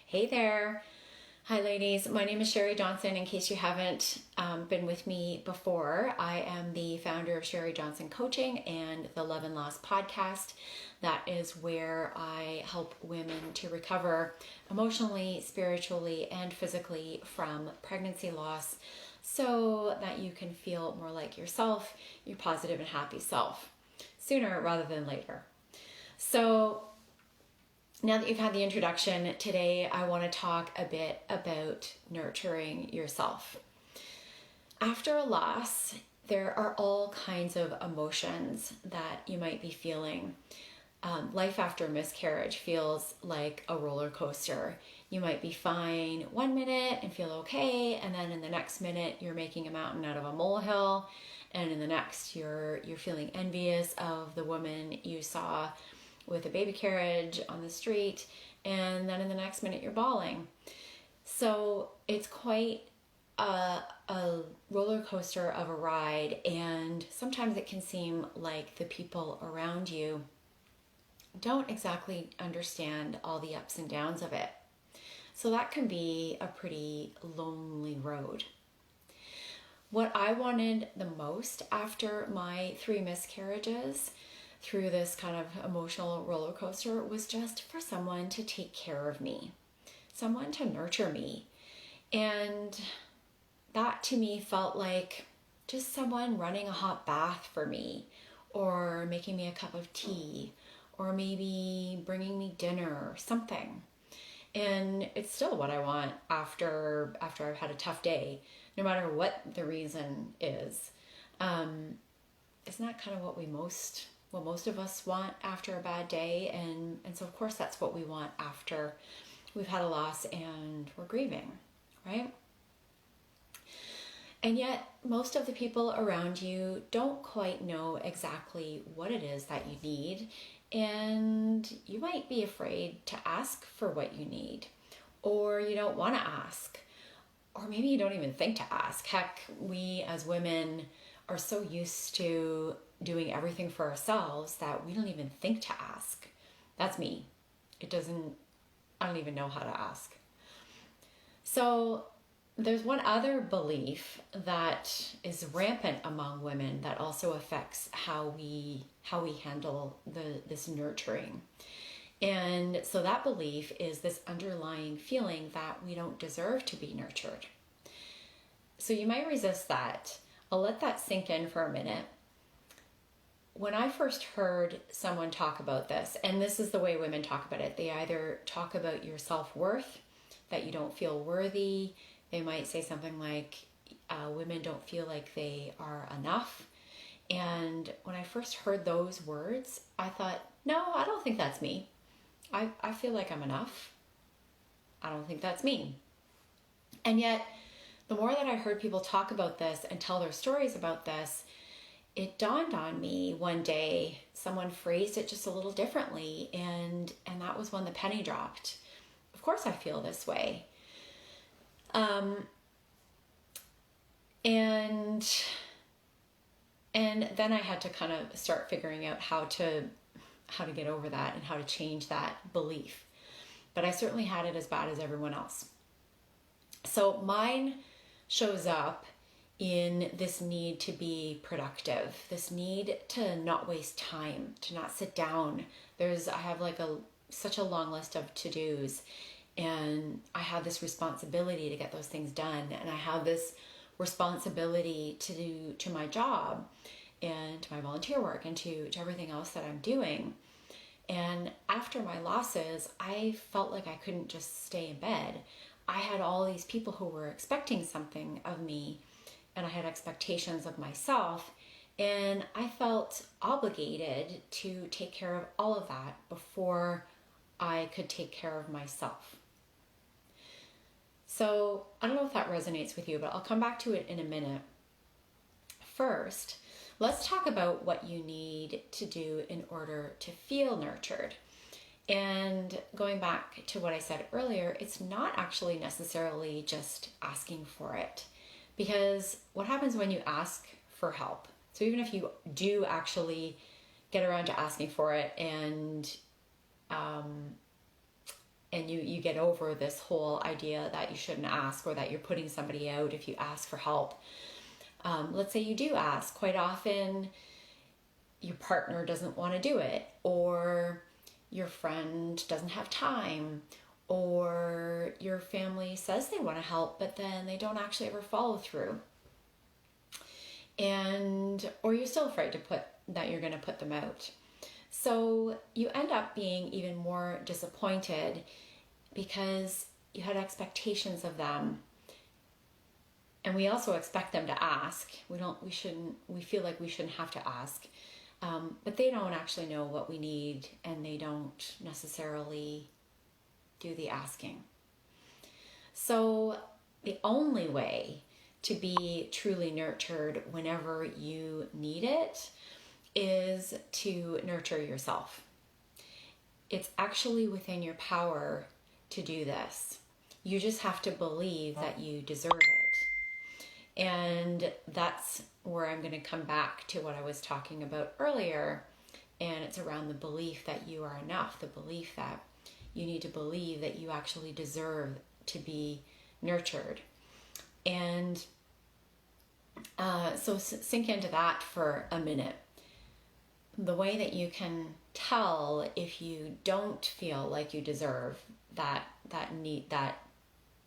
Hey there. Hi, ladies. My name is Sherry Johnson. In case you haven't been with me before, I am the founder of Sherry Johnson Coaching and the Love and Loss podcast. That is where I help women to recover emotionally, spiritually, and physically from pregnancy loss so that you can feel more like yourself, your positive and happy self, sooner rather than later. So, now that you've had the introduction, today I want to talk a bit about nurturing yourself. After a loss, there are all kinds of emotions that you might be feeling. Life after miscarriage feels like a roller coaster. You might be fine 1 minute and feel okay, and then in the next minute you're making a mountain out of a molehill, and in the next you're feeling envious of the woman you saw with a baby carriage on the street, and then in the next minute you're bawling. So it's quite a roller coaster of a ride, and sometimes it can seem like the people around you don't exactly understand all the ups and downs of it. So that can be a pretty lonely road. What I wanted the most after my 3 miscarriages through this kind of emotional roller coaster was just for someone to take care of me, someone to nurture me. And that to me felt like just someone running a hot bath for me, or making me a cup of tea, or maybe bringing me dinner or something. And it's still what I want after I've had a tough day, no matter what the reason is. Isn't that kind of what most of us want after a bad day? And so of course that's what we want after we've had a loss and we're grieving, right? And yet most of the people around you don't quite know exactly what it is that you need, and you might be afraid to ask for what you need, or you don't want to ask, or maybe you don't even think to ask. Heck, we as women are so used to doing everything for ourselves that we don't even think to ask. That's me. I don't even know how to ask. So there's one other belief that is rampant among women that also affects how we handle this nurturing. And so that belief is this underlying feeling that we don't deserve to be nurtured. So you might resist that. I'll let that sink in for a minute. When I first heard someone talk about this, and this is the way women talk about it, they either talk about your self-worth, that you don't feel worthy. They might say something like, women don't feel like they are enough. And when I first heard those words, I thought, no, I don't think that's me. I feel like I'm enough. I don't think that's me. And yet, the more that I heard people talk about this and tell their stories about this, it dawned on me one day, someone phrased it just a little differently, and that was when the penny dropped. Of course I feel this way. And then I had to kind of start figuring out how to get over that and how to change that belief. But I certainly had it as bad as everyone else. So mine shows up in this need to be productive, this need to not waste time, to not sit down. I have like such a long list of to-dos, and I have this responsibility to get those things done, and I have this responsibility to my job and to my volunteer work and to everything else that I'm doing. And after my losses, I felt like I couldn't just stay in bed. I had all these people who were expecting something of me, and I had expectations of myself, and I felt obligated to take care of all of that before I could take care of myself. So I don't know if that resonates with you, but I'll come back to it in a minute. First, let's talk about what you need to do in order to feel nurtured. And going back to what I said earlier, it's not actually necessarily just asking for it. Because what happens when you ask for help? So even if you do actually get around to asking for it and and you get over this whole idea that you shouldn't ask or that you're putting somebody out if you ask for help. Let's say you do ask. Quite often your partner doesn't want to do it, or your friend doesn't have time, or your family says they want to help but then they don't actually ever follow through, or you're still afraid that you're going to put them out. So you end up being even more disappointed because you had expectations of them, and we also expect them to ask. We feel like we shouldn't have to ask, but they don't actually know what we need, and they don't necessarily do the asking. So the only way to be truly nurtured whenever you need it is to nurture yourself. It's actually within your power to do this. You just have to believe that you deserve it. And that's where I'm going to come back to what I was talking about earlier. And it's around the belief that you are enough, the belief that you need to believe that you actually deserve to be nurtured. And so sink into that for a minute. The way that you can tell if you don't feel like you deserve that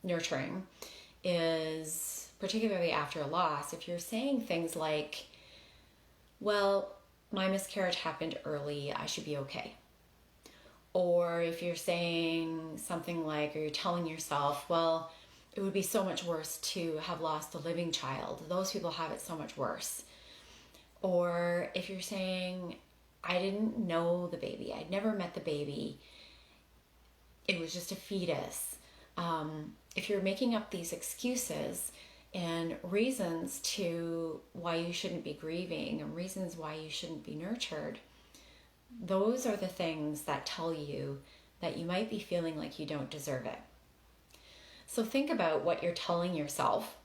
nurturing is, particularly after a loss, if you're saying things like, well, my miscarriage happened early, I should be okay. Or if you're saying something like, or you're telling yourself, well, it would be so much worse to have lost a living child. Those people have it so much worse. Or if you're saying, I didn't know the baby, I'd never met the baby, it was just a fetus. If you're making up these excuses and reasons to why you shouldn't be grieving and reasons why you shouldn't be nurtured, those are the things that tell you that you might be feeling like you don't deserve it. So think about what you're telling yourself.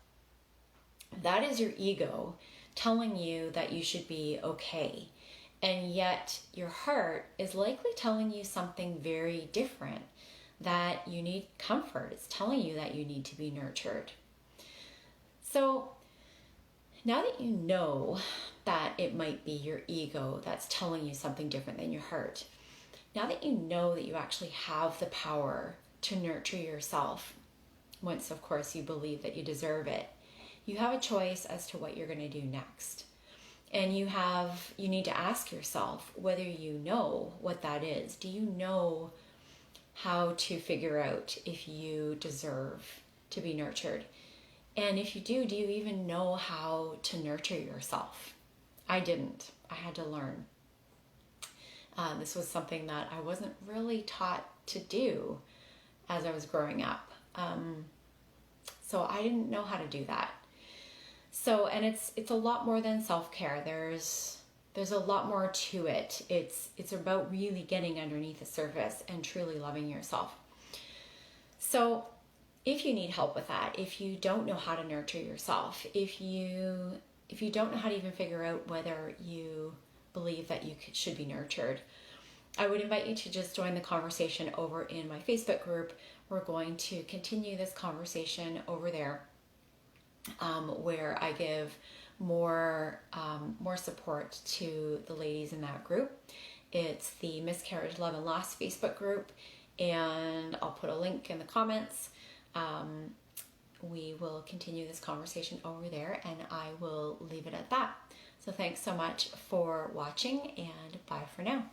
That is your ego telling you that you should be okay. And yet your heart is likely telling you something very different, that you need comfort. It's telling you that you need to be nurtured. So now that you know that it might be your ego that's telling you something different than your heart, now that you know that you actually have the power to nurture yourself, once of course you believe that you deserve it, you have a choice as to what you're going to do next. And you need to ask yourself whether you know what that is. Do you know how to figure out if you deserve to be nurtured? And if you do you even know how to nurture yourself? I didn't. I had to learn. This was something that I wasn't really taught to do as I was growing up. So I didn't know how to do that. So, and it's a lot more than self-care. There's a lot more to it. It's about really getting underneath the surface and truly loving yourself. So if you need help with that, if you don't know how to nurture yourself, if you don't know how to even figure out whether you believe that you should be nurtured, I would invite you to just join the conversation over in my Facebook group. We're going to continue this conversation over there, where I give more support to the ladies in that group. It's the Miscarriage, Love and Loss Facebook group, and I'll put a link in the comments. We will continue this conversation over there, and I will leave it at that. So thanks so much for watching, and bye for now.